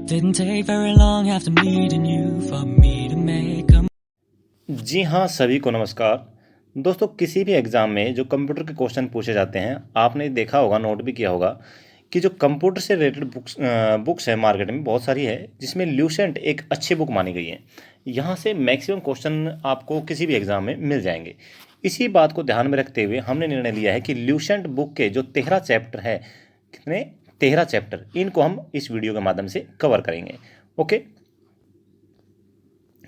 Didn't take very long after meeting you for me to make a जी हाँ, सभी को नमस्कार। दोस्तों, किसी भी एग्ज़ाम में जो कंप्यूटर के क्वेश्चन पूछे जाते हैं, आपने देखा होगा, नोट भी किया होगा कि जो कंप्यूटर से रिलेटेड बुक्स है मार्केट में बहुत सारी है, जिसमें ल्यूसेंट एक अच्छी बुक मानी गई है। यहाँ से मैक्सिमम क्वेश्चन आपको किसी भी एग्ज़ाम में मिल जाएंगे। इसी बात को ध्यान में रखते हुए हमने निर्णय लिया है कि ल्यूसेंट बुक के जो 13 चैप्टर है, कितने 13 चैप्टर, इनको हम इस वीडियो के माध्यम से कवर करेंगे। ओके,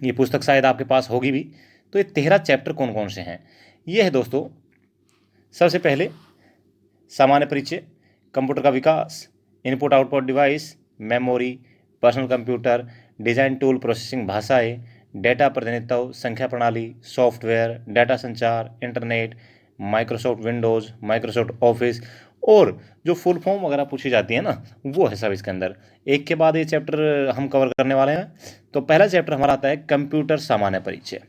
ये पुस्तक शायद आपके पास होगी भी। तो ये 13 चैप्टर कौन कौन से हैं, ये है दोस्तों। सबसे पहले सामान्य परिचय, कंप्यूटर का विकास, input output device, memory, personal computer, design tool, processing भाषाएं, डेटा प्रतिनिधित्व, संख्या प्रणाली, सॉफ्टवेयर, डेटा संचार, internet, Microsoft Windows, Microsoft Office, और जो फुल फॉर्म वगैरह पूछी जाती है ना, वो है सब इसके अंदर। एक के बाद ये चैप्टर हम कवर करने वाले हैं। तो पहला चैप्टर हमारा आता है कंप्यूटर सामान्य परिचय।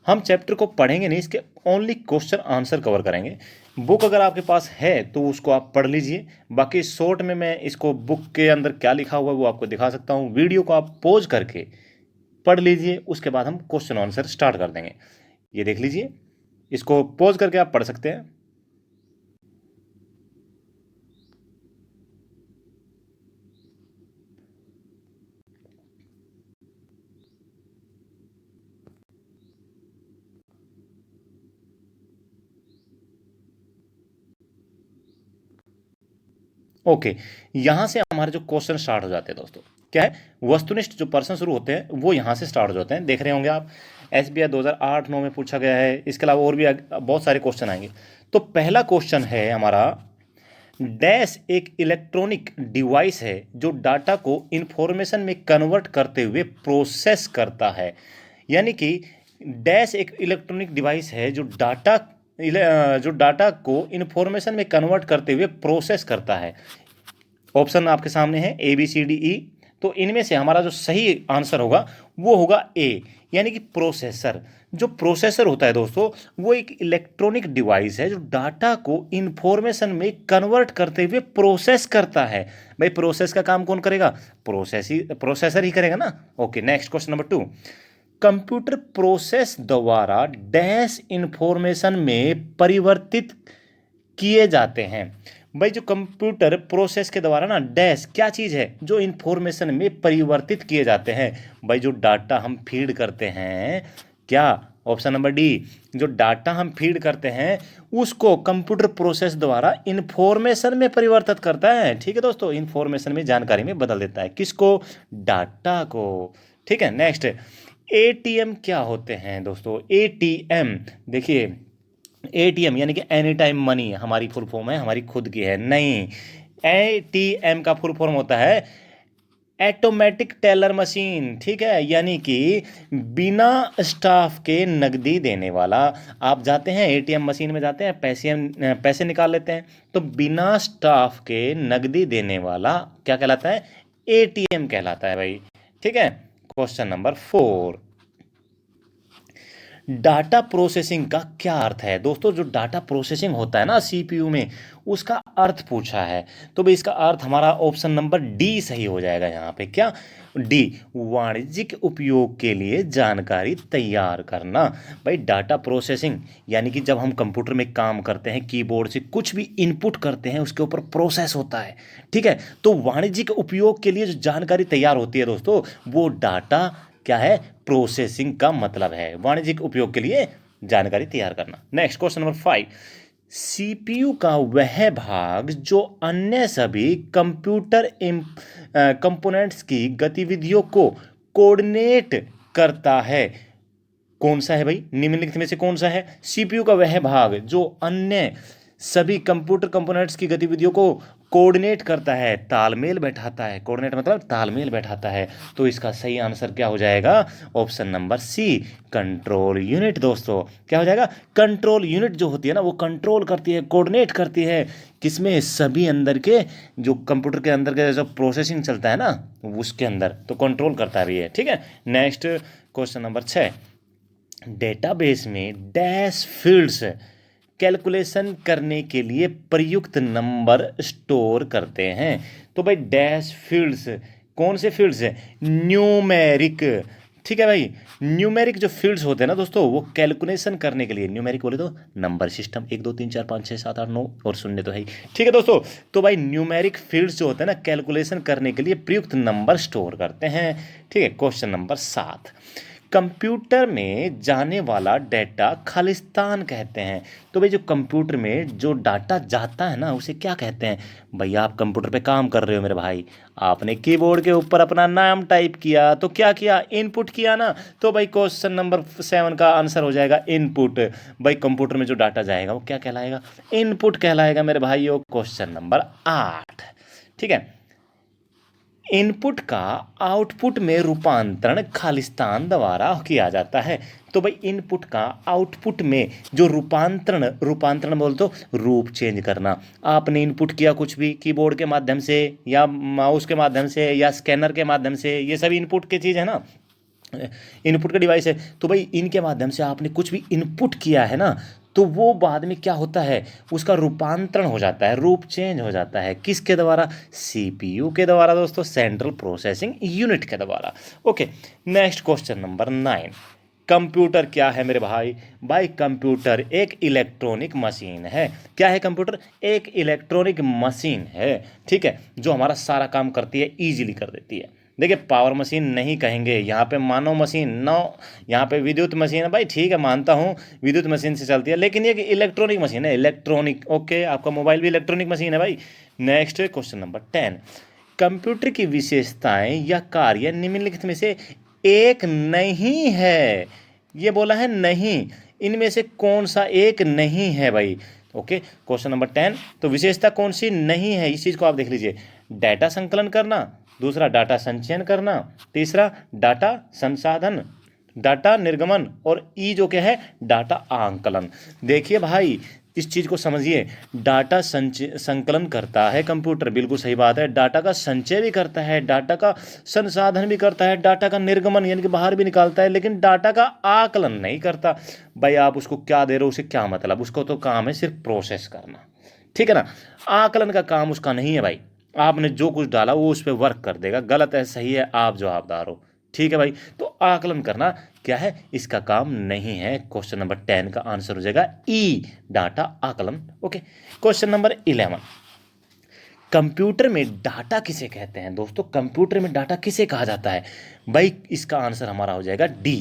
हम चैप्टर को पढ़ेंगे नहीं, इसके ओनली क्वेश्चन आंसर कवर करेंगे। बुक अगर आपके पास है तो उसको आप पढ़ लीजिए। बाकी शॉर्ट में मैं इसको बुक के अंदर क्या लिखा हुआ है वो आपको दिखा सकता हूँ। वीडियो को आप पॉज करके पढ़ लीजिए, उसके बाद हम क्वेश्चन आंसर स्टार्ट कर देंगे। ये देख लीजिए, इसको पॉज करके आप पढ़ सकते हैं। ओके, यहाँ से हमारे जो क्वेश्चन स्टार्ट हो जाते हैं दोस्तों, क्या है, वस्तुनिष्ठ जो प्रश्न शुरू होते हैं वो यहाँ से स्टार्ट हो जाते हैं। देख रहे होंगे आप, SBI 2008-9 में पूछा गया है। इसके अलावा और भी बहुत सारे क्वेश्चन आएंगे। तो पहला क्वेश्चन है हमारा, डैश एक इलेक्ट्रॉनिक डिवाइस है जो डाटा को इंफॉर्मेशन में कन्वर्ट करते हुए प्रोसेस करता है। यानी कि डैश एक इलेक्ट्रॉनिक डिवाइस है जो डाटा को इंफॉर्मेशन में कन्वर्ट करते हुए प्रोसेस करता है। ऑप्शन आपके सामने है ABCDE। तो इनमें से हमारा जो सही आंसर होगा वो होगा ए, यानी कि प्रोसेसर। जो प्रोसेसर होता है दोस्तों, वो एक इलेक्ट्रॉनिक डिवाइस है जो डाटा को इंफॉर्मेशन में कन्वर्ट करते हुए प्रोसेस करता है। भाई, प्रोसेस का काम कौन करेगा? प्रोसेसर ही करेगा ना। Okay, next question number 2। Computer process द्वारा डैश इंफॉर्मेशन में परिवर्तित किए जाते हैं। भाई, जो कंप्यूटर प्रोसेस के द्वारा ना डैश क्या चीज़ है जो इंफॉर्मेशन में परिवर्तित किए जाते हैं। भाई, जो डाटा हम फीड करते हैं, क्या, ऑप्शन नंबर डी, जो डाटा हम फीड करते हैं उसको कंप्यूटर प्रोसेस द्वारा इंफॉर्मेशन में परिवर्तित करता है। ठीक है दोस्तों, इंफॉर्मेशन में, जानकारी में बदल देता है। किसको? डाटा को। ठीक है, नेक्स्ट, ATM क्या होते हैं दोस्तों? ATM, देखिए, ATM यानी कि एनी टाइम मनी हमारी फुल फॉर्म है, हमारी खुद की है नहीं। ATM का फुल फॉर्म होता है ऑटोमेटिक टेलर मशीन। ठीक है, यानी कि बिना स्टाफ के नकदी देने वाला। आप जाते हैं ATM मशीन में, जाते हैं, पैसे निकाल लेते हैं, तो बिना स्टाफ के नकदी देने वाला क्या कहलाता है? ATM कहलाता है भाई। ठीक है, क्वेश्चन नंबर 4। डाटा प्रोसेसिंग का क्या अर्थ है दोस्तों? जो डाटा प्रोसेसिंग होता है ना CPU में, उसका अर्थ पूछा है। तो भाई, इसका अर्थ हमारा ऑप्शन नंबर डी सही हो जाएगा यहाँ पे। क्या? डी, वाणिज्यिक उपयोग के लिए जानकारी तैयार करना। भाई, डाटा प्रोसेसिंग यानी कि जब हम कंप्यूटर में काम करते हैं, कीबोर्ड से कुछ भी इनपुट करते हैं, उसके ऊपर प्रोसेस होता है। ठीक है, तो वाणिज्यिक उपयोग के लिए जो जानकारी तैयार होती है दोस्तों, वो डाटा क्या है? प्रोसेसिंग का मतलब है वाणिज्यिक उपयोग के लिए जानकारी तैयार करना। Next, question number 5। CPU का वह भाग जो अन्य सभी कंप्यूटर कंपोनेंट्स की गतिविधियों को कोऑर्डिनेट करता है, कौन सा है भाई? निम्नलिखित में से कौन सा है? CPU का वह भाग जो अन्य सभी कंप्यूटर कंपोनेंट्स की गतिविधियों को कोऑर्डिनेट करता है, तालमेल बैठाता है। कोऑर्डिनेट मतलब तालमेल बैठाता है। तो इसका सही आंसर क्या हो जाएगा? Option number C, control unit. दोस्तों, क्या हो जाएगा? कंट्रोल यूनिट जो होती है ना, वो कंट्रोल करती है, कोऑर्डिनेट करती है, किसमें? सभी अंदर के, जो कंप्यूटर के अंदर के जो प्रोसेसिंग चलता है ना, उसके अंदर तो कंट्रोल करता भी है। ठीक है, नेक्स्ट, क्वेश्चन नंबर 6। डेटाबेस में डैश फील्ड्स कैलकुलेशन करने के लिए प्रयुक्त नंबर स्टोर करते हैं। तो भाई डैश फील्ड्स, कौन से फील्ड्स हैं? न्यूमेरिक। ठीक है भाई, न्यूमेरिक जो फील्ड्स होते हैं ना दोस्तों, वो कैलकुलेशन करने के लिए, न्यूमेरिक बोले तो नंबर सिस्टम 1 2 3 4 5 6 7 8 9 और शून्य तो है ही। ठीक है दोस्तों, तो भाई न्यूमेरिक फील्ड्स जो होते हैं ना, कैलकुलेशन करने के लिए प्रयुक्त नंबर स्टोर करते हैं। ठीक है, क्वेश्चन नंबर 7, कंप्यूटर में जाने वाला डेटा खालिस्तान कहते हैं। तो भाई जो कंप्यूटर में जो डाटा जाता है ना, उसे क्या कहते हैं? भैया आप कंप्यूटर पे काम कर रहे हो मेरे भाई, आपने कीबोर्ड के ऊपर अपना नाम टाइप किया तो क्या किया? इनपुट किया ना। तो भाई क्वेश्चन नंबर 7 का आंसर हो जाएगा इनपुट। भाई कंप्यूटर में जो डाटा जाएगा वो क्या कहलाएगा? इनपुट कहलाएगा मेरे भाइयों। क्वेश्चन नंबर 8, ठीक है, इनपुट का आउटपुट में रूपांतरण खालिस्तान द्वारा किया जाता है। तो भाई इनपुट का आउटपुट में जो रूपांतरण, रूपांतरण बोल तो रूप चेंज करना। आपने इनपुट किया कुछ भी कीबोर्ड के माध्यम से या माउस के माध्यम से या स्कैनर के माध्यम से, ये सभी इनपुट की चीज़ है ना, इनपुट का डिवाइस है। तो भाई इनके माध्यम से आपने कुछ भी इनपुट किया है ना, तो वो बाद में क्या होता है? उसका रूपांतरण हो जाता है, रूप चेंज हो जाता है। किसके द्वारा? सीपीयू के द्वारा दोस्तों, सेंट्रल प्रोसेसिंग यूनिट के द्वारा। Okay, next question number 9, computer क्या है मेरे भाई? भाई कंप्यूटर एक इलेक्ट्रॉनिक मशीन है। क्या है कंप्यूटर? एक इलेक्ट्रॉनिक मशीन है, ठीक है, जो हमारा सारा काम करती है, ईजिली कर देती है। देखिए पावर मशीन नहीं कहेंगे, यहाँ पे मानव मशीन नो, यहाँ पे विद्युत मशीन है। भाई ठीक है, मानता हूँ विद्युत मशीन से चलती है, लेकिन ये इलेक्ट्रॉनिक मशीन है, इलेक्ट्रॉनिक। ओके, आपका मोबाइल भी इलेक्ट्रॉनिक मशीन है भाई। नेक्स्ट क्वेश्चन नंबर 10, कंप्यूटर की विशेषताएं या कार्य निम्नलिखित में से एक नहीं है। ये बोला है नहीं, इनमें से कौन सा एक नहीं है भाई? ओके, क्वेश्चन नंबर 10, तो विशेषता कौन सी नहीं है, इस चीज़ को आप देख लीजिए। डाटा संकलन करना, दूसरा डाटा संचयन करना, तीसरा डाटा संसाधन, डाटा निर्गमन, और ई जो क्या है? डाटा आंकलन। देखिए भाई इस चीज़ को समझिए, डाटा संकलन करता है कंप्यूटर, बिल्कुल सही बात है। डाटा का संचय भी करता है, डाटा का संसाधन भी करता है, डाटा का निर्गमन यानी कि बाहर भी निकालता है, लेकिन डाटा का आकलन नहीं करता। भाई आप उसको क्या दे रहे हो, उसे क्या मतलब? उसको तो काम है सिर्फ प्रोसेस करना, ठीक है ना। आकलन का काम उसका नहीं है भाई। आपने जो कुछ डाला वो उस पर वर्क कर देगा, गलत है सही है आप जवाबदार हो, ठीक है भाई। तो आकलन करना क्या है? इसका काम नहीं है। क्वेश्चन नंबर 10 का आंसर हो जाएगा ई, डाटा आकलन। ओके, क्वेश्चन नंबर 11, कंप्यूटर में डाटा किसे कहते हैं? दोस्तों कंप्यूटर में डाटा किसे कहा जाता है? भाई इसका आंसर हमारा हो जाएगा डी,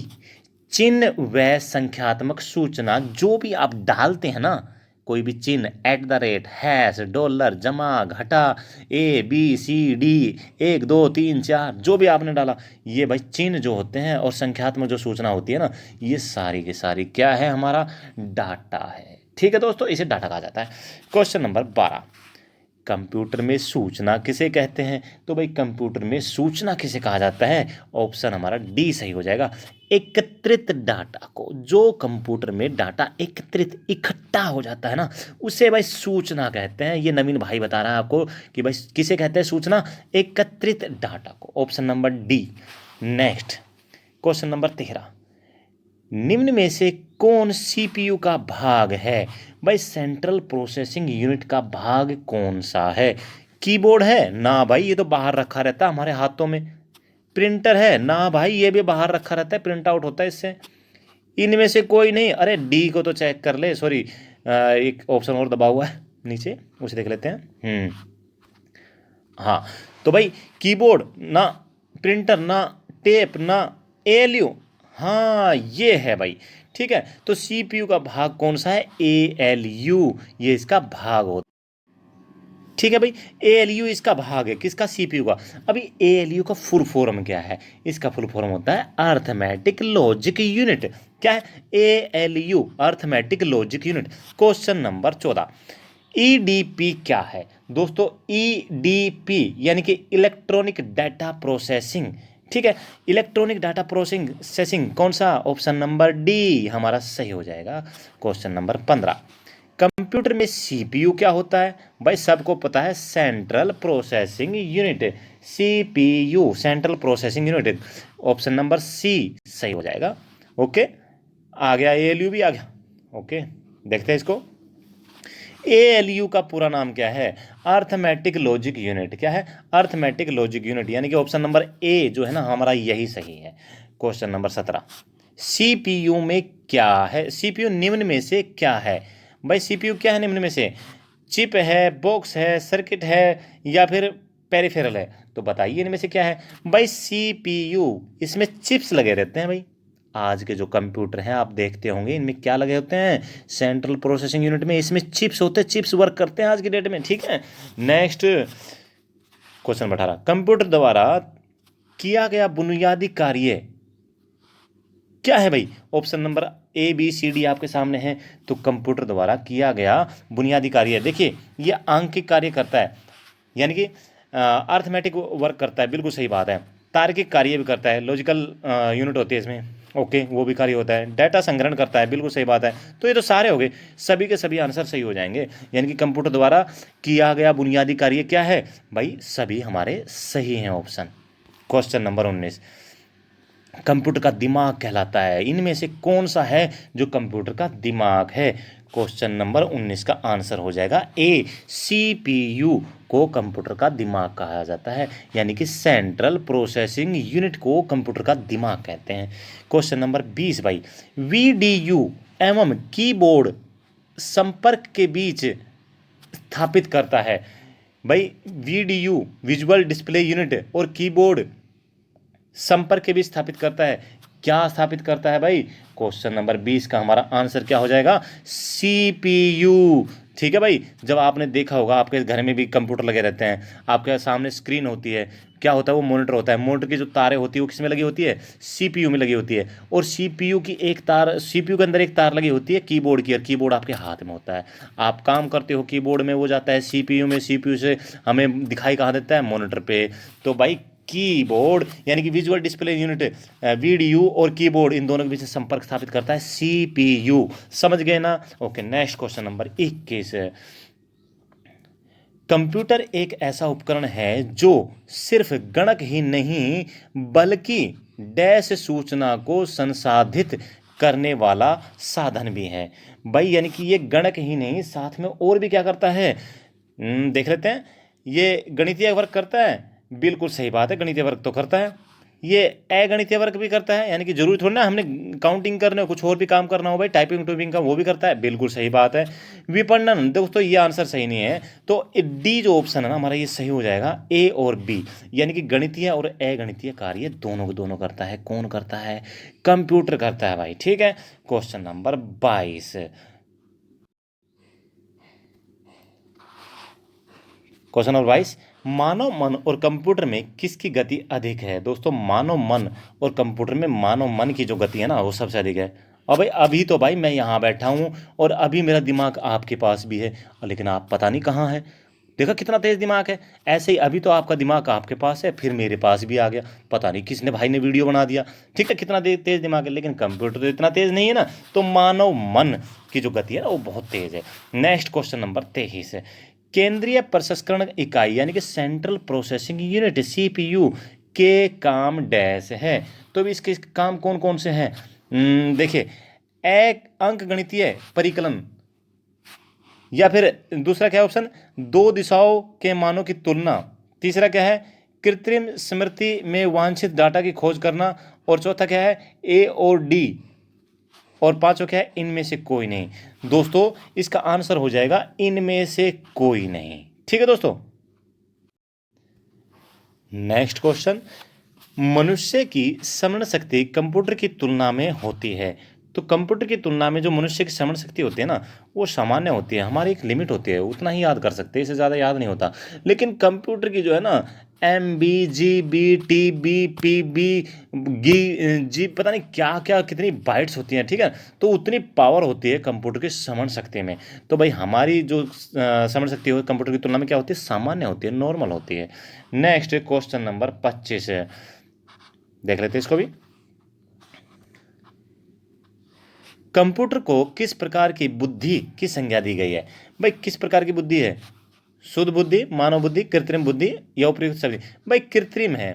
चिन्ह व संख्यात्मक सूचना जो भी आप डालते हैं ना, कोई भी चिन्ह, @ हैश, डॉलर, जमा, घटा, ABCD 1 2 3 4 जो भी आपने डाला, ये भाई चिन्ह जो होते हैं और संख्यात्मक जो सूचना होती है ना, ये सारी की सारी क्या है? हमारा डाटा है, ठीक है दोस्तों, इसे डाटा कहा जाता है। क्वेश्चन नंबर 12, कंप्यूटर में सूचना किसे कहते हैं? तो भाई कंप्यूटर में सूचना किसे कहा जाता है? ऑप्शन हमारा डी सही हो जाएगा, एकत्रित डाटा को। जो कंप्यूटर में डाटा एकत्रित इकट्ठा हो जाता है ना, उसे भाई सूचना कहते हैं। ये नवीन भाई बता रहा है आपको कि भाई किसे कहते हैं सूचना? एकत्रित डाटा को। Option number D. Next question number 13, निम्न में से कौन सीपीयू का भाग है? भाई सेंट्रल प्रोसेसिंग यूनिट का भाग कौन सा है? कीबोर्ड है ना भाई, ये तो बाहर रखा रहता है हमारे हाथों में। प्रिंटर है ना भाई, ये भी बाहर रखा रहता है, प्रिंट आउट होता है इससे। इनमें से कोई नहीं। अरे डी को तो चेक कर ले, सॉरी एक ऑप्शन और दबा हुआ है नीचे, उसे देख लेते हैं। हाँ, तो भाई कीबोर्ड ना, प्रिंटर ना, टेप ना, ALU, हाँ ये है भाई, ठीक है। तो CPU का भाग कौन सा है? ALU, ये इसका भाग होता है, ठीक है भाई। ALU इसका भाग है, किसका? CPU का। अभी ALU का फुल फॉर्म क्या है? इसका फुल फॉर्म होता है अर्थमेटिक लॉजिक यूनिट। क्या है? ALU, arithmetic logic unit. Question number 14, EDP क्या है? दोस्तों EDP यानी कि इलेक्ट्रॉनिक डाटा प्रोसेसिंग, ठीक है, इलेक्ट्रॉनिक डाटा प्रोसेसिंग कौन सा? ऑप्शन नंबर डी हमारा सही हो जाएगा। क्वेश्चन नंबर 15, कंप्यूटर में CPU क्या होता है? भाई सबको पता है, central processing unit. CPU central processing unit, option number C सही हो जाएगा। ओके, आ गया, ALU भी आ गया। ओके, देखते हैं इसको। ALU का पूरा नाम क्या है? Arithmetic logic unit. क्या है? अर्थमेटिक लॉजिक यूनिट, यानी कि ऑप्शन नंबर ए जो है ना हमारा यही सही है। क्वेश्चन नंबर 17, CPU में क्या है? CPU निम्न में से क्या है? भाई CPU क्या है निम्न में से? चिप है, बॉक्स है, सर्किट है, या फिर पेरिफेरल है? तो बताइए इनमें से क्या है? भाई CPU, इसमें चिप्स लगे रहते हैं। भाई आज के जो कंप्यूटर हैं आप देखते होंगे इनमें क्या लगे होते हैं? सेंट्रल प्रोसेसिंग यूनिट में इसमें चिप्स होते हैं, चिप्स वर्क करते हैं आज की डेट में। ठीक है, नेक्स्ट क्वेश्चन 18, कंप्यूटर द्वारा किया गया बुनियादी कार्य क्या है? भाई ऑप्शन नंबर ABCD आपके सामने है। तो कंप्यूटर द्वारा किया गया बुनियादी कार्य, देखिए ये आंकिक कार्य करता है, यानी कि अर्थमेटिक वर्क करता है, बिल्कुल सही बात है। तार्किक कार्य भी करता है, लॉजिकल यूनिट होती है इसमें, ओके, वो भी कार्य होता है। डाटा संग्रहण करता है, बिल्कुल सही बात है। तो ये तो सारे हो गए, सभी के सभी आंसर सही हो जाएंगे। यानी कि कंप्यूटर द्वारा किया गया बुनियादी कार्य क्या है? भाई सभी हमारे सही हैं ऑप्शन। क्वेश्चन नंबर 19, कंप्यूटर का दिमाग कहलाता है, इनमें से कौन सा है जो कंप्यूटर का दिमाग है? क्वेश्चन नंबर 19 का आंसर हो जाएगा ए, CPU को कंप्यूटर का दिमाग कहा जाता है, यानी कि सेंट्रल प्रोसेसिंग यूनिट को कंप्यूटर का दिमाग कहते हैं। क्वेश्चन नंबर 20 भाई, VDU एवं कीबोर्ड संपर्क के बीच स्थापित करता है। भाई VDU विजुअल डिस्प्ले यूनिट और कीबोर्ड संपर्क के बीच स्थापित करता है, क्या स्थापित करता है भाई? क्वेश्चन नंबर 20 का हमारा आंसर क्या हो जाएगा? CPU। ठीक है भाई, जब आपने देखा होगा आपके घर में भी कंप्यूटर लगे रहते हैं, आपके सामने स्क्रीन होती है, क्या होता है? वो मॉनिटर होता है, मॉनिटर की जो तारें होती है वो किस में लगी होती है? CPU में लगी होती है। और CPU की एक तार, CPU के अंदर एक तार लगी होती है कीबोर्ड की, और कीबोर्ड आपके हाथ में होता है। आप काम करते हो कीबोर्ड में, वो जाता है CPU में, CPU से हमें दिखाई कहाँ देता है? मॉनिटर पे। तो भाई कीबोर्ड यानी कि विजुअल डिस्प्ले यूनिट, VDU और कीबोर्ड, इन दोनों के बीच संपर्क स्थापित करता है CPU। समझ गए ना? Okay, next question number 21, computer एक ऐसा उपकरण है जो सिर्फ गणक ही नहीं बल्कि डैश सूचना को संसाधित करने वाला साधन भी है। भाई यानी कि ये गणक ही नहीं, साथ में और भी क्या करता है? देख लेते हैं। ये गणितीय वर्क करता है, बिल्कुल सही बात है, गणितीय वर्क तो करता है। ये अगणितीय वर्क भी करता है, यानी कि जरूरी थोड़ी ना हमने काउंटिंग करने हो, कुछ और भी काम करना हो भाई, टाइपिंग टूपिंग का, वो भी करता है, बिल्कुल सही बात है। विपणन, दोस्तों ये आंसर सही नहीं है, तो डी जो ऑप्शन है ना हमारा, ये सही हो जाएगा, A और B, यानी कि गणितीय और अगणितीय कार्य दोनों के दोनों करता है। कौन करता है? कंप्यूटर करता है भाई। ठीक है, क्वेश्चन नंबर 22, क्वेश्चन नंबर 22, मानव मन और कंप्यूटर में किसकी गति अधिक है? दोस्तों मानव मन और कंप्यूटर में मानव मन की जो गति है ना वो सबसे अधिक है। और भाई अभी तो भाई मैं यहाँ बैठा हूँ और अभी मेरा दिमाग आपके पास भी है, लेकिन आप पता नहीं कहाँ है। देखा कितना तेज दिमाग है। ऐसे ही अभी तो आपका दिमाग आपके पास है, फिर मेरे पास भी आ गया, पता नहीं किसने भाई ने वीडियो बना दिया। ठीक है, कितना तेज दिमाग है, लेकिन कंप्यूटर तो इतना तेज नहीं है ना। तो मानव मन की जो गति है ना वो बहुत तेज है। नेक्स्ट क्वेश्चन नंबर 23 है, केंद्रीय प्रसंस्करण इकाई यानी कि सेंट्रल प्रोसेसिंग यूनिट CPU के काम डैश है। तो अभी इसके काम कौन कौन से हैं? देखिए, एक अंक गणितीय परिकलन, या फिर दूसरा क्या है ऑप्शन? दो दिशाओं के मानों की तुलना। तीसरा क्या है? कृत्रिम स्मृति में वांछित डाटा की खोज करना। और चौथा क्या है? A और D। और पांचों क्या है? इनमें से कोई नहीं। दोस्तों इसका आंसर हो जाएगा इनमें से कोई नहीं। ठीक है दोस्तों, नेक्स्ट क्वेश्चन, मनुष्य की स्मरण शक्ति कंप्यूटर की तुलना में होती है। तो कंप्यूटर की तुलना में जो मनुष्य की स्मरण शक्ति होती है ना वो सामान्य होती है, हमारी एक लिमिट होती है, उतना ही याद कर सकते हैं, इससे ज़्यादा याद नहीं होता। लेकिन कंप्यूटर की जो है ना MB GB TB PB जी पता नहीं क्या क्या कितनी बाइट्स होती हैं। ठीक है, तो उतनी पावर होती है कंप्यूटर की स्मरण शक्ति में। तो भाई हमारी जो स्मरण शक्ति हो कंप्यूटर की तुलना में क्या होती है? सामान्य होती है, नॉर्मल होती है। नेक्स्ट क्वेश्चन नंबर 25 है, देख लेते हैं इसको भी। कंप्यूटर को किस प्रकार की बुद्धि की संज्ञा दी गई है? भाई किस प्रकार की बुद्धि है? शुद्ध बुद्धि, मानव बुद्धि, कृत्रिम बुद्धि या उपयुक्त सभी? भाई कृत्रिम है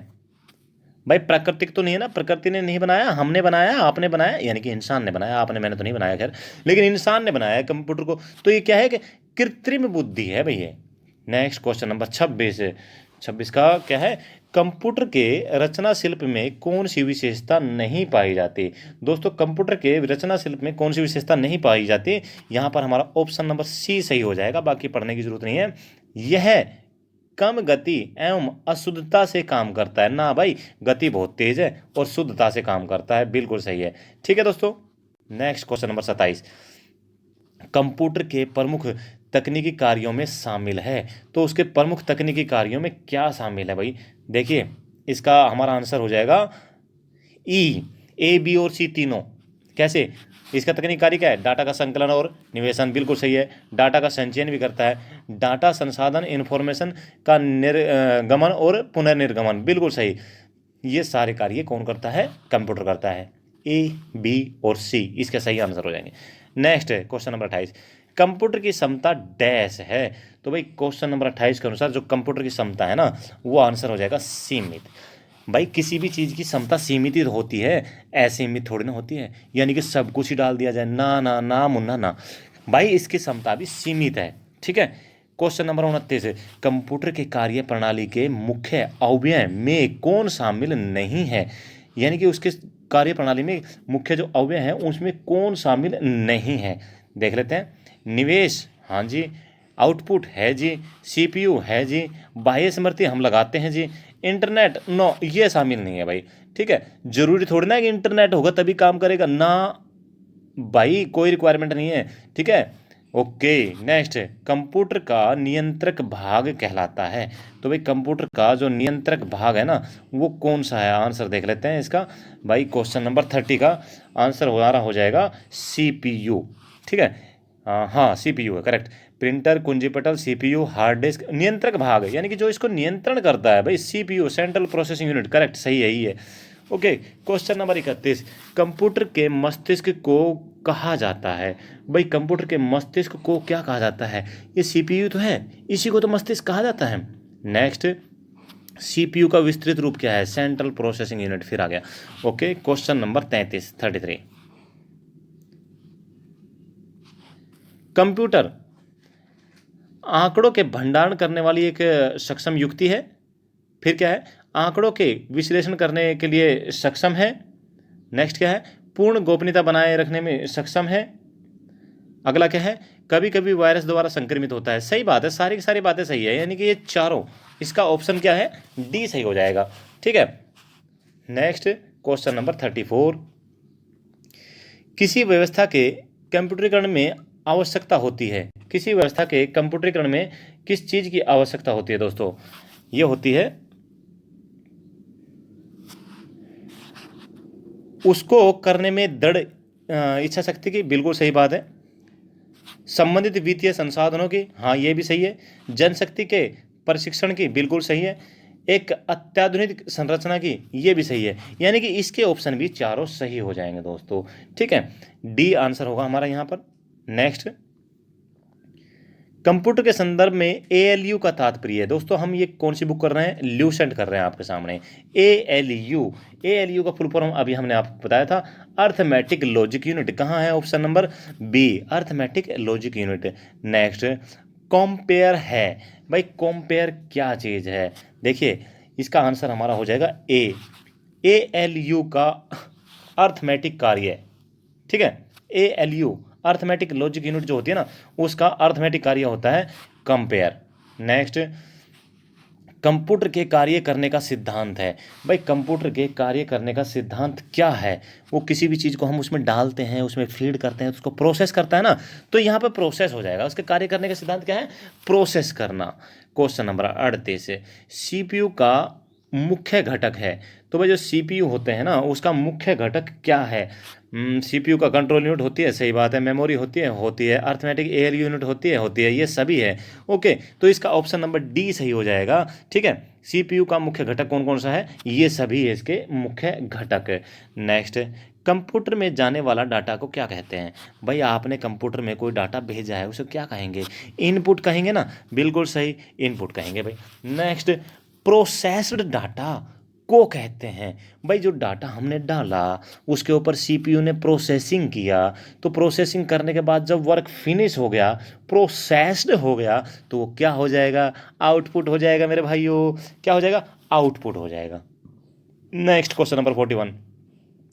भाई, प्राकृतिक तो नहीं है ना, प्रकृति ने नहीं बनाया, हमने बनाया, आपने बनाया, यानी कि इंसान ने बनाया, आपने मैंने तो नहीं बनाया खैर, लेकिन इंसान ने बनाया है कंप्यूटर को। तो ये क्या है कि कृत्रिम बुद्धि है भैया। नेक्स्ट क्वेश्चन नंबर 26 का क्या है, कंप्यूटर के रचना शिल्प में कौन सी विशेषता नहीं पाई जाती। दोस्तों कंप्यूटर के रचना शिल्प में कौन सी विशेषता नहीं पाई जाती, यहाँ पर हमारा ऑप्शन नंबर सी सही हो जाएगा, बाकी पढ़ने की जरूरत नहीं है। यह कम गति एवं अशुद्धता से काम करता है। ना भाई, गति बहुत तेज है और शुद्धता से काम करता है, बिल्कुल सही है। ठीक है दोस्तों, नेक्स्ट क्वेश्चन नंबर 27, कंप्यूटर के प्रमुख तकनीकी कार्यों में शामिल है। तो उसके प्रमुख तकनीकी कार्यों में क्या शामिल है भाई, देखिए इसका हमारा आंसर हो जाएगा ई, ए बी और सी तीनों। कैसे, इसका तकनीकी कार्य क्या है, डाटा का संकलन और निवेशन, बिल्कुल सही है। डाटा का संचयन भी करता है, डाटा संसाधन इंफॉर्मेशन का निर्गमन और पुनर्निर्गमन, बिल्कुल सही। ये सारे कार्य कौन करता है, कंप्यूटर करता है। ए बी और सी इसके सही आंसर हो जाएंगे। नेक्स्ट है क्वेश्चन नंबर 28, कंप्यूटर की क्षमता डैश है। तो भाई क्वेश्चन नंबर 28 के अनुसार जो कंप्यूटर की क्षमता है ना, वो आंसर हो जाएगा सीमित। भाई किसी भी चीज़ की क्षमता सीमित ही होती है, असीमित थोड़ी ना होती है, यानी कि सब कुछ ही डाल दिया जाए, ना ना ना मुन्ना ना। भाई इसकी क्षमता भी सीमित है। ठीक है, क्वेश्चन नंबर 29, कंप्यूटर के कार्य प्रणाली के मुख्य अवयव में कौन शामिल नहीं है, यानी कि उसके कार्य प्रणाली में मुख्य जो अवयव हैं उसमें कौन शामिल नहीं है। देख लेते हैं, निवेश हाँ जी, आउटपुट है जी, सीपीयू है जी, बाह्य स्मृति हम लगाते हैं जी, इंटरनेट नो ये शामिल नहीं है भाई। ठीक है, जरूरी थोड़ी ना कि इंटरनेट होगा तभी काम करेगा ना भाई, कोई रिक्वायरमेंट नहीं है। ठीक है, ओके। नेक्स्ट, कंप्यूटर का नियंत्रक भाग कहलाता है। तो भाई कंप्यूटर का जो नियंत्रक भाग है ना, वो कौन सा है, आंसर देख लेते हैं इसका। भाई क्वेश्चन नंबर 30 का आंसर हमारा हो जाएगा सीपीयू। ठीक है, हाँ सीपीयू है करेक्ट। प्रिंटर, कुंजी पटल, सीपीयू, हार्ड डिस्क, नियंत्रक भाग यानी कि जो इसको नियंत्रण करता है भाई, CPU central processing unit, correct सही है, ही है। ओके, क्वेश्चन नंबर 31, कंप्यूटर के मस्तिष्क को कहा जाता है। भाई कंप्यूटर के मस्तिष्क को क्या कहा जाता है, ये सीपीयू तो है, इसी को तो मस्तिष्क कहा जाता है। नेक्स्ट, सीपीयू का विस्तृत रूप क्या है, सेंट्रल प्रोसेसिंग यूनिट, फिर आ गया। ओके, क्वेश्चन नंबर 33, कंप्यूटर आंकड़ों के भंडारण करने वाली एक सक्षम युक्ति है। फिर क्या है, आंकड़ों के विश्लेषण करने के लिए सक्षम है। नेक्स्ट क्या है, पूर्ण गोपनीयता बनाए रखने में सक्षम है। अगला क्या है, कभी कभी वायरस द्वारा संक्रमित होता है। सही बात है, सारी की सारी बातें सही है, यानी कि ये चारों, इसका ऑप्शन क्या है, डी सही हो जाएगा। ठीक है, नेक्स्ट क्वेश्चन नंबर 34, किसी व्यवस्था के कंप्यूटरीकरण में आवश्यकता होती है। किसी व्यवस्था के कंप्यूटरीकरण में किस चीज़ की आवश्यकता होती है दोस्तों, ये होती है उसको करने में दृढ़ इच्छा शक्ति की, बिल्कुल सही बात है। संबंधित वित्तीय संसाधनों की, हाँ ये भी सही है। जनशक्ति के प्रशिक्षण की, बिल्कुल सही है। एक अत्याधुनिक संरचना की, ये भी सही है। यानी कि इसके ऑप्शन भी चारों सही हो जाएंगे दोस्तों। ठीक है, डी आंसर होगा हमारा यहाँ पर। नेक्स्ट, कंप्यूटर के संदर्भ में एएलयू का तात्पर्य है। दोस्तों हम ये कौन सी बुक कर रहे हैं, ल्यूसेंट कर रहे हैं आपके सामने। एएलयू का फुल फॉर्म अभी हमने आपको बताया था, अर्थमेटिक लॉजिक यूनिट। कहाँ है, option number B, arithmetic logic unit. Next, compare है। भाई कंपेयर क्या चीज़ है, देखिए इसका आंसर हमारा हो जाएगा ए, एएलयू का अर्थमेटिक कार्य है। ठीक है, एएलयू अर्थमेटिक लॉजिक यूनिट जो होती है ना, उसका अर्थमेटिक कार्य होता है कंपेयर। नेक्स्ट, कंप्यूटर के कार्य करने का सिद्धांत है। भाई कंप्यूटर के कार्य करने का सिद्धांत क्या है, वो किसी भी चीज़ को हम उसमें डालते हैं, उसमें फीड करते हैं, उसको प्रोसेस करता है ना, तो यहाँ पे प्रोसेस हो जाएगा। उसके कार्य करने का सिद्धांत क्या है, प्रोसेस करना। क्वेश्चन नंबर 38, सीपीयू का मुख्य घटक है। तो भाई जो सीपीयू होते हैं ना, उसका मुख्य घटक क्या है। सीपीयू का कंट्रोल यूनिट होती है, सही बात है। मेमोरी होती है। अर्थमेटिक एएलयू यूनिट होती है, ये सभी है। ओके, तो इसका ऑप्शन नंबर डी सही हो जाएगा। ठीक है, सीपीयू का मुख्य घटक कौन कौन सा है, ये सभी है इसके मुख्य घटक। नेक्स्ट, कंप्यूटर में जाने वाला डाटा को क्या कहते हैं। भाई आपने कंप्यूटर में कोई डाटा भेजा है, उसे क्या कहेंगे, इनपुट कहेंगे ना, बिल्कुल सही, इनपुट कहेंगे भाई। नेक्स्ट, प्रोसेस्ड डाटा को कहते हैं। भाई जो डाटा हमने डाला उसके ऊपर सीपीयू ने प्रोसेसिंग किया, तो प्रोसेसिंग करने के बाद जब वर्क फिनिश हो गया, प्रोसेस्ड हो गया, तो वो क्या हो जाएगा, आउटपुट हो जाएगा मेरे भाइयों। क्या हो जाएगा, आउटपुट हो जाएगा। नेक्स्ट क्वेश्चन नंबर 41,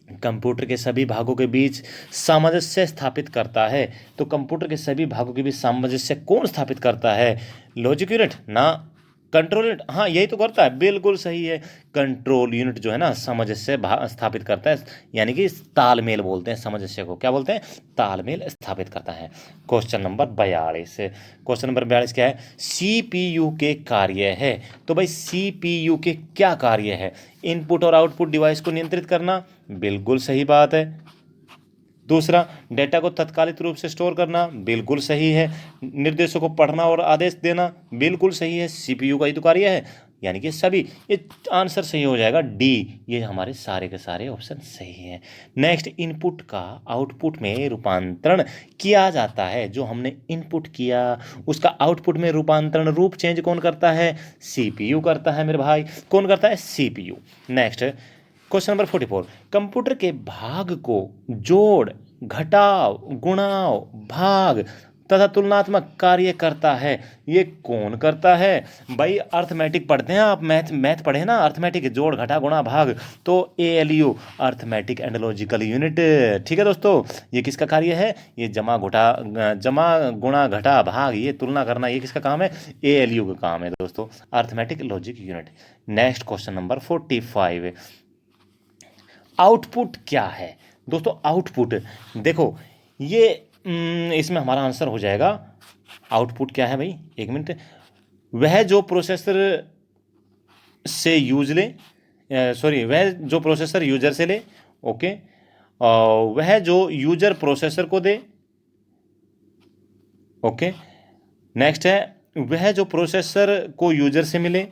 कंप्यूटर के सभी भागों के बीच सामंजस्य स्थापित करता है। तो कंप्यूटर के सभी भागों के बीच सामंजस्य कौन स्थापित करता है, लॉजिक यूनिट ना कंट्रोल यूनिट, हाँ यही तो करता है, बिल्कुल सही है। कंट्रोल यूनिट जो है ना सामंजस्य स्थापित करता है, यानी कि तालमेल बोलते हैं सामंजस्य को, क्या बोलते हैं, तालमेल स्थापित करता है। क्वेश्चन नंबर 42, क्वेश्चन नंबर 42 क्या है, सीपीयू के कार्य है। तो भाई सीपीयू के क्या कार्य है, इनपुट और आउटपुट डिवाइस को नियंत्रित करना, बिल्कुल सही बात है। दूसरा, डेटा को तत्कालिक रूप से स्टोर करना, बिल्कुल सही है। निर्देशों को पढ़ना और आदेश देना, बिल्कुल सही है, सीपीयू का ही तो कार्य है, यानी कि सभी। ये आंसर सही हो जाएगा डी, ये हमारे सारे के सारे ऑप्शन सही हैं। नेक्स्ट, इनपुट का आउटपुट में रूपांतरण किया जाता है। जो हमने इनपुट किया उसका आउटपुट में रूपांतरण, रूप चेंज कौन करता है, सीपीयू करता है मेरे भाई। कौन करता है, CPU. Next question number 44, computer के भाग को जोड़, घटाव, गुणाव, भाग तथा तुलनात्मक कार्य करता है, ये कौन करता है। भाई अर्थमेटिक पढ़ते हैं आप, मैथ पढ़े ना, अर्थमेटिक, जोड़ घटा गुणा भाग, तो ALU arithmetic and logical unit. ठीक है दोस्तों, ये किसका कार्य है, ये जमा गुणा घटा भाग, ये तुलना करना, ये किसका काम है, ALU का काम है दोस्तों, arithmetic logic unit. Next question number 45, output क्या है दोस्तों। आउटपुट देखो, ये इसमें हमारा आंसर हो जाएगा, आउटपुट क्या है भाई, एक मिनट, वह जो प्रोसेसर से वह जो प्रोसेसर यूजर से ले, ओके, वह जो यूजर प्रोसेसर को दे, ओके। नेक्स्ट है, वह जो प्रोसेसर को यूजर से मिले,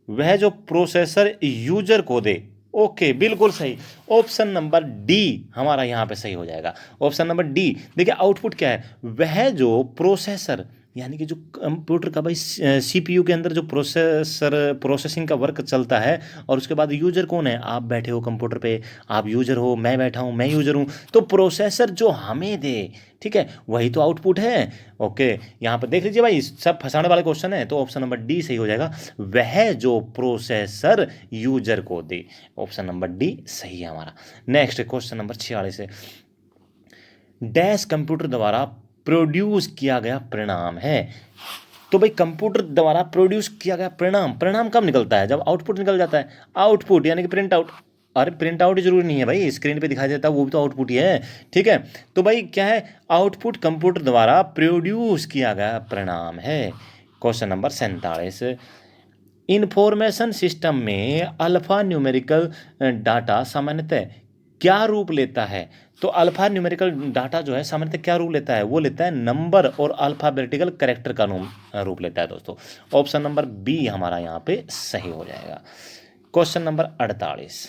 वह जो प्रोसेसर यूजर को दे, ओके, बिल्कुल सही। ऑप्शन नंबर डी हमारा यहाँ पे सही हो जाएगा, ऑप्शन नंबर डी। देखिए आउटपुट क्या है, वह जो प्रोसेसर, यानी कि जो कंप्यूटर का भाई सीपीयू के अंदर जो प्रोसेसिंग का वर्क चलता है, और उसके बाद यूजर कौन है, आप बैठे हो कंप्यूटर पे, आप यूजर हो, मैं बैठा हूँ, मैं यूजर हूँ, तो प्रोसेसर जो हमें दे, ठीक है, वही तो आउटपुट है। ओके, यहाँ पर देख लीजिए भाई, सब फंसाने वाले क्वेश्चन है, तो ऑप्शन नंबर डी सही हो जाएगा, वह जो प्रोसेसर यूजर को दे, ऑप्शन नंबर डी सही है हमारा। नेक्स्ट क्वेश्चन नंबर 46 है, डैश कंप्यूटर द्वारा प्रोड्यूस किया गया परिणाम है। तो भाई कंप्यूटर द्वारा प्रोड्यूस किया गया परिणाम कब निकलता है, जब आउटपुट निकल जाता है। आउटपुट यानी कि प्रिंट आउट, अरे प्रिंट आउट जरूरी नहीं है भाई, स्क्रीन पे दिखाई देता है वो भी तो आउटपुट ही है, ठीक है। तो भाई क्या है, आउटपुट कंप्यूटर द्वारा प्रोड्यूस किया गया परिणाम है। क्वेश्चन नंबर 47, इंफॉर्मेशन सिस्टम में अल्फा न्यूमेरिकल डाटा सामान्यतः क्या रूप लेता है। तो अल्फा न्यूमेरिकल डाटा जो है सामान्यतः क्या रूप लेता है, वो लेता है नंबर और अल्फाबेटिकल कैरेक्टर का रूप लेता है दोस्तों। ऑप्शन नंबर बी हमारा यहाँ पे सही हो जाएगा। Question number 48,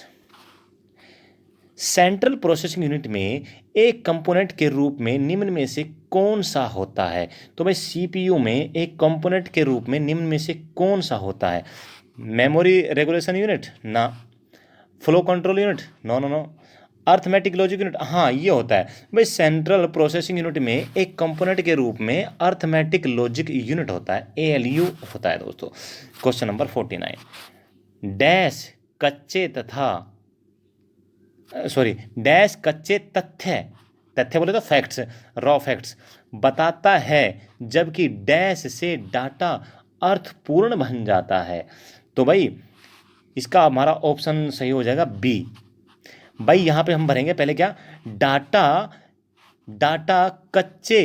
central processing unit में एक कंपोनेंट के रूप में निम्न में से कौन सा होता है। तो भाई सीपीयू में एक कंपोनेंट के रूप में निम्न में से कौन सा होता है, मेमोरी रेगुलेशन यूनिट ना, flow control unit no no no, arithmetic logic unit, हाँ ये होता है भाई, सेंट्रल प्रोसेसिंग यूनिट में एक कंपोनेंट के रूप में अर्थमेटिक लॉजिक यूनिट होता है, ALU होता है दोस्तों। क्वेश्चन नंबर 49, डैश कच्चे तथ्य बोले तो फैक्ट्स, रॉ फैक्ट्स बताता है, जबकि डैश से डाटा अर्थपूर्ण बन जाता है। तो भाई इसका हमारा ऑप्शन सही हो जाएगा बी। भाई यहाँ पे हम भरेंगे पहले क्या, डाटा कच्चे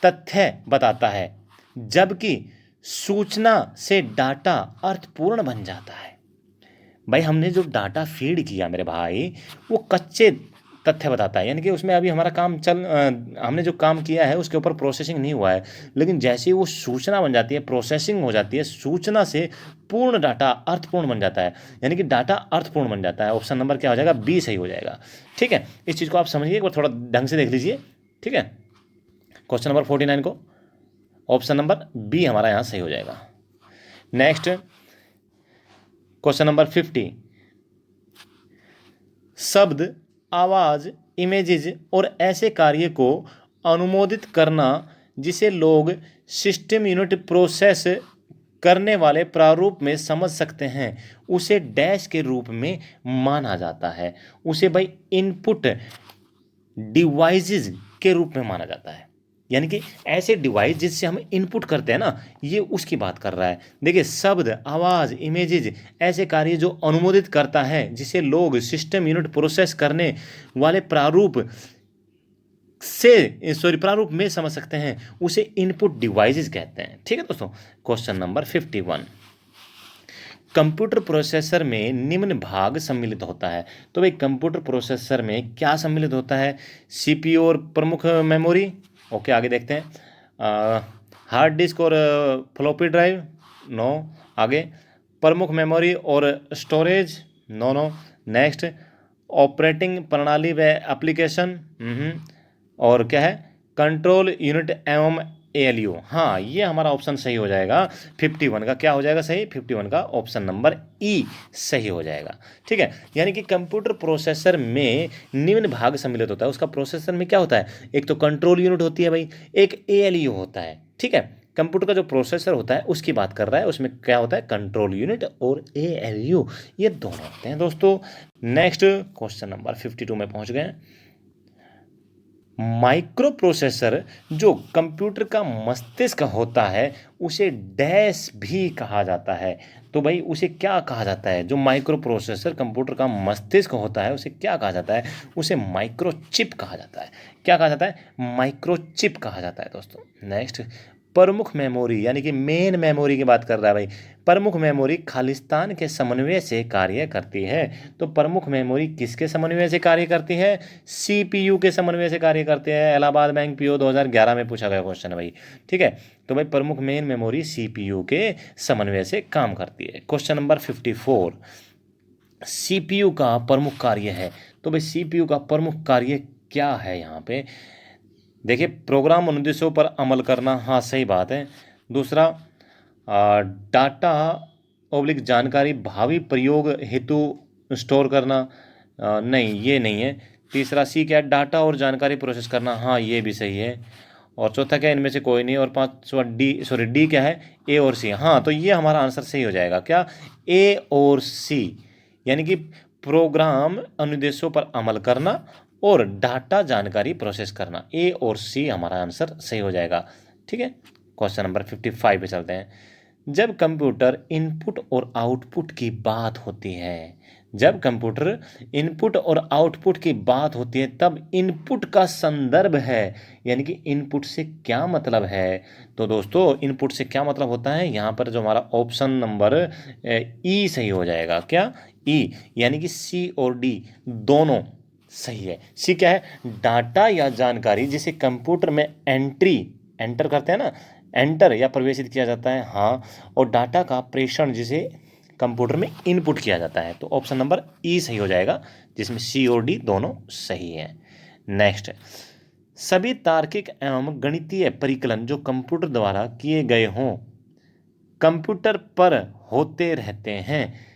तथ्य बताता है, जबकि सूचना से डाटा अर्थपूर्ण बन जाता है। भाई हमने जो डाटा फीड किया मेरे भाई, वो कच्चे तथ्य बताता है, यानी कि उसमें अभी हमारा काम हमने जो काम किया है उसके ऊपर प्रोसेसिंग नहीं हुआ है, लेकिन जैसे ही वो सूचना बन जाती है, प्रोसेसिंग हो जाती है, सूचना से पूर्ण डाटा अर्थपूर्ण बन जाता है, यानी कि डाटा अर्थपूर्ण बन जाता है। ऑप्शन नंबर क्या हो जाएगा, बी सही हो जाएगा। ठीक है, इस चीज़ को आप समझिए, एक बार थोड़ा ढंग से देख लीजिए, ठीक है। क्वेश्चन नंबर 49 को ऑप्शन नंबर बी हमारा यहाँ सही हो जाएगा। नेक्स्ट क्वेश्चन नंबर 50, शब्द, आवाज़, इमेजेस और ऐसे कार्य को अनुमोदित करना जिसे लोग सिस्टम यूनिट प्रोसेस करने वाले प्रारूप में समझ सकते हैं, उसे डैश के रूप में माना जाता है। उसे भाई इनपुट डिवाइसेस के रूप में माना जाता है, यानी कि ऐसे डिवाइस जिससे हम इनपुट करते हैं ना, ये उसकी बात कर रहा है। देखिए, शब्द, आवाज़, इमेजेस ऐसे कार्य जो अनुमोदित करता है जिसे लोग सिस्टम यूनिट प्रोसेस करने वाले प्रारूप में समझ सकते हैं, उसे इनपुट डिवाइसेस कहते हैं। ठीक है दोस्तों। क्वेश्चन नंबर 51, कंप्यूटर प्रोसेसर में निम्न भाग सम्मिलित होता है। तो भाई कंप्यूटर प्रोसेसर में क्या सम्मिलित होता है? सीपीयू और प्रमुख मेमोरी। ओके, आगे देखते हैं। हार्ड डिस्क और फ्लॉपी ड्राइव। नो। आगे, प्रमुख मेमोरी और storage. No no. Next, operating प्रणाली व एप्लीकेशन। और क्या है? कंट्रोल यूनिट एवं ALU। हाँ, ये हमारा ऑप्शन सही हो जाएगा 51 का। क्या हो जाएगा सही? 51 का ऑप्शन नंबर E सही हो जाएगा। ठीक है, यानी कि कंप्यूटर प्रोसेसर में निम्न भाग सम्मिलित होता है। उसका प्रोसेसर में क्या होता है? एक तो कंट्रोल यूनिट होती है भाई, एक ALU होता है। ठीक है, कंप्यूटर का जो प्रोसेसर होता है उसकी बात कर रहा है, उसमें क्या होता है? कंट्रोल यूनिट और ALU, ये दोनों होते हैं दोस्तों। नेक्स्ट क्वेश्चन नंबर 52 में पहुंच गए। माइक्रो प्रोसेसर जो कंप्यूटर का मस्तिष्क होता है उसे डैश भी कहा जाता है। तो भाई उसे क्या कहा जाता है? जो माइक्रो प्रोसेसर कंप्यूटर का मस्तिष्क होता है उसे क्या कहा जाता है? उसे माइक्रोचिप कहा जाता है। क्या कहा जाता है? माइक्रोचिप कहा जाता है दोस्तों। नेक्स्ट, प्रमुख मेमोरी यानी कि मेन मेमोरी की बात कर रहा है भाई। प्रमुख मेमोरी खालिस्तान के समन्वय से कार्य करती है। तो प्रमुख मेमोरी किसके समन्वय से कार्य करती है? CPU के समन्वय से कार्य करते हैं। इलाहाबाद बैंक PO 2011 में पूछा गया क्वेश्चन है भाई। ठीक है, तो भाई प्रमुख मेन मेमोरी CPU के समन्वय से काम करती है। क्वेश्चन नंबर 54, CPU का प्रमुख कार्य है। तो भाई CPU का प्रमुख कार्य क्या है यहाँ पे? देखिए, प्रोग्राम अनुदेशों पर अमल करना। हाँ, सही बात है। दूसरा, डाटा ओब्लिक जानकारी भावी प्रयोग हेतु स्टोर करना। नहीं, ये नहीं है। तीसरा C क्या है? डाटा और जानकारी प्रोसेस करना। हाँ, ये भी सही है। और चौथा क्या? इनमें से कोई नहीं। और पांचवा D क्या है? A और C। हाँ, तो ये हमारा आंसर सही हो जाएगा। क्या? A और C, यानी कि प्रोग्राम अनुदेशों पर अमल करना और डाटा जानकारी प्रोसेस करना। A और C हमारा आंसर सही हो जाएगा। ठीक है, क्वेश्चन नंबर 55 पे चलते हैं। जब कंप्यूटर इनपुट और आउटपुट की बात होती है, जब कंप्यूटर इनपुट और आउटपुट की बात होती है तब इनपुट का संदर्भ है, यानी कि इनपुट से क्या मतलब है? तो दोस्तों, इनपुट से क्या मतलब होता है? यहाँ पर जो हमारा ऑप्शन नंबर E सही हो जाएगा। क्या? E, यानी कि C और D दोनों सही है। C क्या है? डाटा या जानकारी जिसे कंप्यूटर में एंटर करते हैं ना, एंटर या प्रवेशित किया जाता है। हाँ, और डाटा का प्रेषण जिसे कंप्यूटर में इनपुट किया जाता है। तो ऑप्शन नंबर E सही हो जाएगा, जिसमें C और D दोनों सही है। नेक्स्ट, सभी तार्किक एवं गणितीय परिकलन जो कंप्यूटर द्वारा किए गए हों कंप्यूटर पर होते रहते हैं।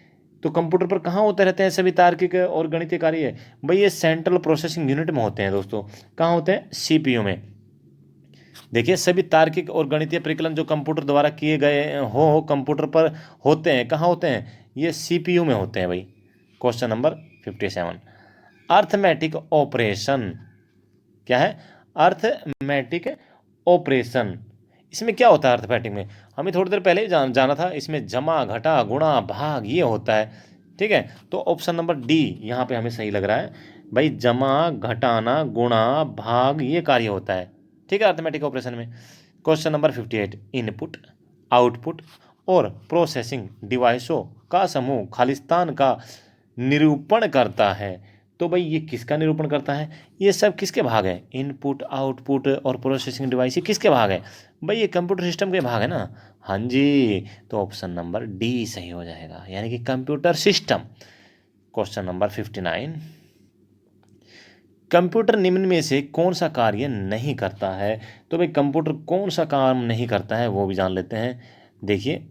तो कंप्यूटर पर कहाँ होते रहते हैं सभी तार्किक और गणितीय कार्य? भाई ये सेंट्रल प्रोसेसिंग यूनिट में होते हैं दोस्तों। कहाँ होते हैं? CPU में। देखिए, सभी तार्किक और गणितीय परिकलन जो कंप्यूटर द्वारा किए गए हो कंप्यूटर पर होते हैं। कहाँ होते हैं? ये CPU में होते हैं भाई। क्वेश्चन नंबर 57, अर्थमेटिक ऑपरेशन क्या है? अर्थमेटिक ऑपरेशन, इसमें क्या होता है? अर्थमेटिक में हमें थोड़ी देर पहले ही जाना था। इसमें जमा, घटा, गुणा, भाग ये होता है। ठीक है, तो ऑप्शन नंबर D यहाँ पे हमें सही लग रहा है भाई। जमा, घटाना, गुणा, भाग ये कार्य होता है। ठीक है, अर्थमेटिक ऑपरेशन में। क्वेश्चन नंबर 58, इनपुट, आउटपुट और प्रोसेसिंग डिवाइसों का समूह खालिस्तान का निरूपण करता है। तो भाई ये किसका निरूपण करता है? ये सब किसके भाग है? इनपुट, आउटपुट और प्रोसेसिंग डिवाइस, ये किसके भाग है? भाई ये कंप्यूटर सिस्टम के भाग है ना। हाँ जी, तो ऑप्शन नंबर D सही हो जाएगा, यानी कि computer system. Question number 59, computer निम्न में से कौन सा कार्य नहीं करता है? तो भाई कंप्यूटर कौन सा काम नहीं करता है वो भी जान लेते हैं। देखिए,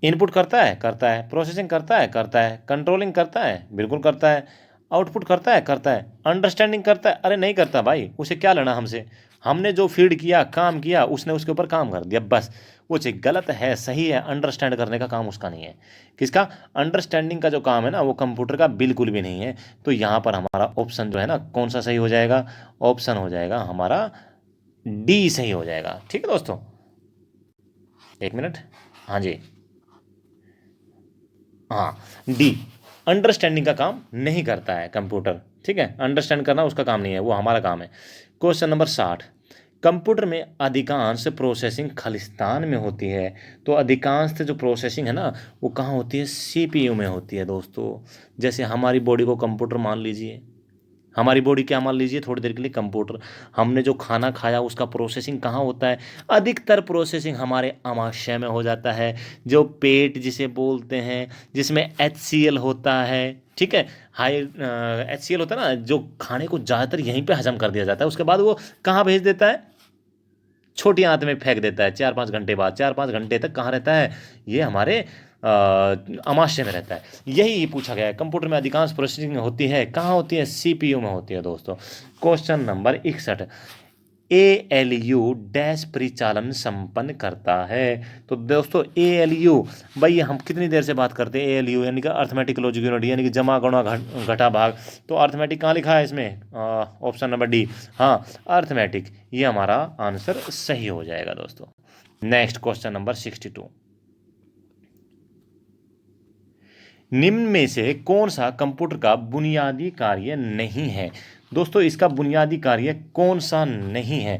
इनपुट करता है, प्रोसेसिंग करता है, कंट्रोलिंग करता है, बिल्कुल करता है, आउटपुट करता है, अंडरस्टैंडिंग करता है, अरे नहीं करता भाई, उसे क्या लेना हमसे, हमने जो फीड किया, काम किया, उसने उसके ऊपर काम कर दिया बस। वो चीज़ गलत है सही है, अंडरस्टैंड करने का काम उसका नहीं है। किसका? अंडरस्टैंडिंग का जो काम है ना, वो कंप्यूटर का बिल्कुल भी नहीं है। तो यहाँ पर हमारा ऑप्शन जो है ना, कौन सा सही हो जाएगा? ऑप्शन हो जाएगा हमारा डी सही हो जाएगा। ठीक है दोस्तों, एक मिनट, हाँ जी, हाँ डी, अंडरस्टैंडिंग का काम नहीं करता है कंप्यूटर। ठीक है, अंडरस्टैंड करना उसका काम नहीं है, वो हमारा काम है। क्वेश्चन नंबर 60, कंप्यूटर में अधिकांश प्रोसेसिंग खालिस्तान में होती है। तो अधिकांश जो प्रोसेसिंग है ना, वो कहाँ होती है? सीपीयू में होती है दोस्तों। जैसे हमारी बॉडी को कंप्यूटर मान लीजिए, हमारी बॉडी क्या मान लीजिए थोड़ी देर के लिए? कंप्यूटर। हमने जो खाना खाया उसका प्रोसेसिंग कहाँ होता है? अधिकतर प्रोसेसिंग हमारे आमाशय में हो जाता है, जो पेट जिसे बोलते हैं, जिसमें HCl होता है। ठीक है, हाई HCl होता है ना, जो खाने को ज़्यादातर यहीं पे हजम कर दिया जाता है, उसके बाद वो कहाँ भेज देता है? छोटी आंत में फेंक देता है 4-5 घंटे बाद। 4-5 घंटे तक कहाँ रहता है? ये हमारे आमाशय में रहता है। यही पूछा गया है, कंप्यूटर में अधिकांश प्रोसेसिंग होती है कहाँ होती है? सीपीयू में होती है दोस्तों। क्वेश्चन नंबर 61, ALU डैश परिचालन संपन्न करता है। तो दोस्तों ALU, भाई हम कितनी देर से बात करते हैं? ALU यानी कि अर्थमेटिक लॉजिक यूनिट, यानी कि जमा गुणा घटा भाग। तो अर्थमेटिक कहाँ लिखा है इसमें? ऑप्शन नंबर डी, हाँ अर्थमेटिक, ये हमारा आंसर सही हो जाएगा दोस्तों। नेक्स्ट क्वेश्चन नंबर 62, निम्न में से कौन सा कंप्यूटर का बुनियादी कार्य नहीं है? दोस्तों इसका बुनियादी कार्य कौन सा नहीं है?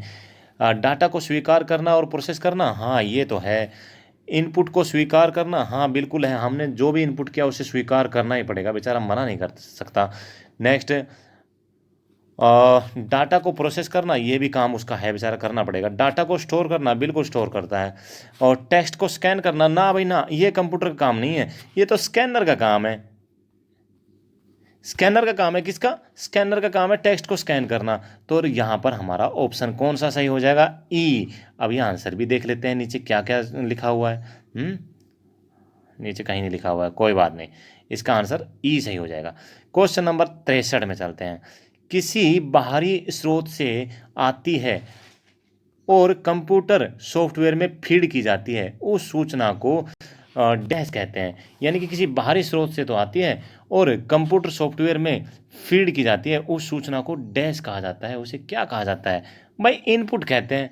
डाटा को स्वीकार करना और प्रोसेस करना, हाँ ये तो है। इनपुट को स्वीकार करना, हाँ बिल्कुल है, हमने जो भी इनपुट किया उसे स्वीकार करना ही पड़ेगा, बेचारा मना नहीं कर सकता। नेक्स्ट, डाटा को प्रोसेस करना, ये भी काम उसका है, बेचारा करना पड़ेगा। डाटा को स्टोर करना, बिल्कुल स्टोर करता है। और टेक्स्ट को स्कैन करना, ना भाई ना, ये कंप्यूटर का काम नहीं है, ये तो स्कैनर का काम है। स्कैनर का काम है, किसका? स्कैनर का काम है टेक्स्ट को स्कैन करना। तो यहाँ पर हमारा ऑप्शन कौन सा सही हो जाएगा? ई। अब ये आंसर भी देख लेते हैं नीचे क्या क्या लिखा हुआ है। नीचे कहीं नहीं लिखा हुआ है, कोई बात नहीं, इसका आंसर ई सही हो जाएगा। क्वेश्चन नंबर 63 में चलते हैं। किसी बाहरी स्रोत से आती है और कंप्यूटर सॉफ्टवेयर में फीड की जाती है, उस सूचना को डैश कहते हैं। यानी कि किसी बाहरी स्रोत से तो आती है और कंप्यूटर सॉफ्टवेयर में फीड की जाती है, उस सूचना को डैश कहा जाता है। उसे क्या कहा जाता है? भाई इनपुट कहते हैं।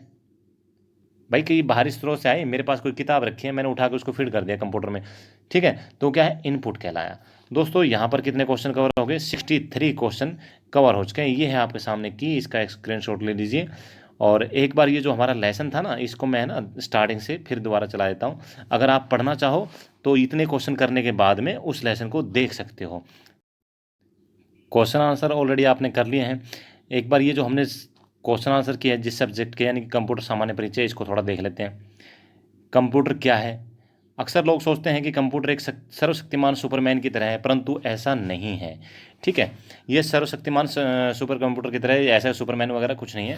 भाई कहीं बाहरी स्रोत से आई, मेरे पास कोई किताब रखी है, मैंने उठा के उसको फीड कर दिया कंप्यूटर में, ठीक है, तो क्या है? इनपुट कहलाया। दोस्तों यहाँ पर कितने क्वेश्चन कवर हो गए? 63 क्वेश्चन कवर हो चुके हैं। ये है आपके सामने की, इसका एक स्क्रीनशॉट ले लीजिए। और एक बार ये जो हमारा लेसन था ना, इसको मैं ना स्टार्टिंग से फिर दोबारा चला देता हूँ। अगर आप पढ़ना चाहो तो इतने क्वेश्चन करने के बाद में उस लेसन को देख सकते हो। क्वेश्चन आंसर ऑलरेडी आपने कर लिए हैं। एक बार ये जो हमने क्वेश्चन आंसर किया है जिस सब्जेक्ट के, यानी कि कंप्यूटर सामान्य परिचय, इसको थोड़ा देख लेते हैं। कंप्यूटर क्या है? अक्सर लोग सोचते हैं कि कंप्यूटर एक सर्वशक्तिमान सुपरमैन की तरह है, परंतु ऐसा नहीं है। ठीक है, ये सर्वशक्तिमान सुपर कंप्यूटर की तरह ऐसा सुपरमैन वगैरह कुछ नहीं है,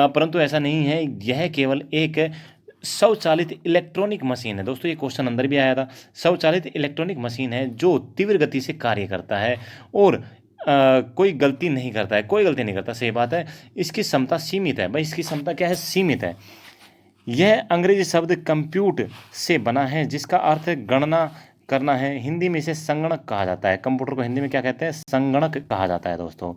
परंतु ऐसा नहीं है। यह केवल एक स्वचालित इलेक्ट्रॉनिक मशीन है। दोस्तों ये क्वेश्चन अंदर भी आया था। स्वचालित इलेक्ट्रॉनिक मशीन है जो तीव्र गति से कार्य करता है और कोई गलती नहीं करता है, कोई गलती नहीं करता, सही बात है। इसकी क्षमता सीमित है। भाई इसकी क्षमता क्या है? सीमित है। यह अंग्रेजी शब्द कंप्यूट से बना है जिसका अर्थ गणना करना है। हिंदी में इसे संगणक कहा जाता है। कंप्यूटर को हिंदी में क्या कहते हैं? संगणक कहा जाता है दोस्तों।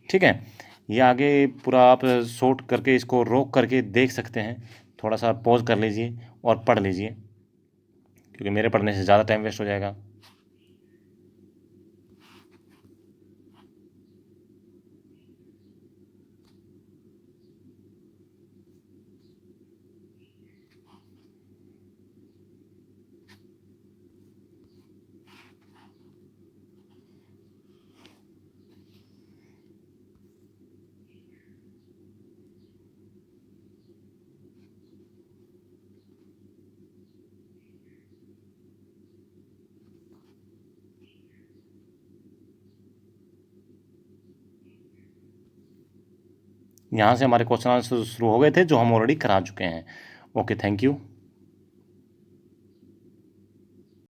ठीक है, ये आगे पूरा आप शॉर्ट करके इसको रोक करके देख सकते हैं। थोड़ा सा पॉज कर लीजिए और पढ़ लीजिए, क्योंकि मेरे पढ़ने से ज़्यादा टाइम वेस्ट हो जाएगा। यहाँ से हमारे क्वेश्चन आंसर शुरू हो गए थे जो हम ऑलरेडी करा चुके हैं। Okay, thank you.